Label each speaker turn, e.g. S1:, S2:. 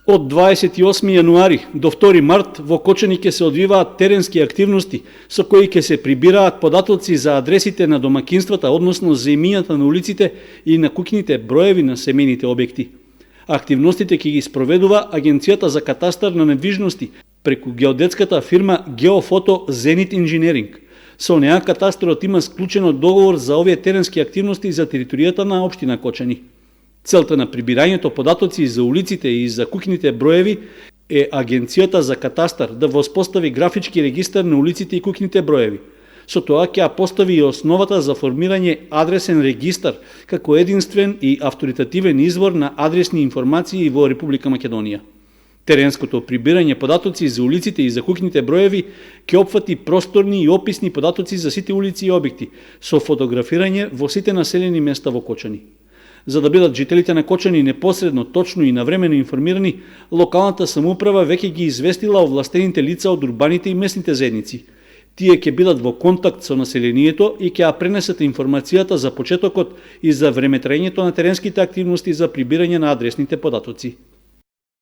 S1: Од 28 јануари до 2 март во Кочани ќе се одвиваат теренски активности со кои ќе се прибираат податоци за адресите на домакинствата, односно за имињата на улиците и на куќните броеви на семејните објекти. Активностите ќе ги спроведува Агенцијата за катастар на недвижности преку геодетската фирма Геофото Зенит Инженеринг. Со неа катастарот има склучено договор за овие теренски активности за територијата на општина Кочани. Целта на прибирањето податоци за улиците и за куќните броеви е Агенцијата за катастар да воспостави графички регистар на улиците и куќните броеви. Со тоа ќе постави и основата за формирање адресен регистар како единствен и авторитативен извор на адресни информации во Република Македонија. Теренското прибирање податоци за улиците и за куќните броеви ќе опфати просторни и описни податоци за сите улици и објекти, со фотографирање во сите населени места во Кочани. За да бидат жителите на Кочани непосредно, точно и навремено информирани, локалната самоуправа веќе ги известила овластените лица од урбаните и местните заедници. Тие ќе бидат во контакт со населението и ќе ја пренесат информацијата за почетокот и за времетраењето на теренските активности за прибирање на адресните податоци.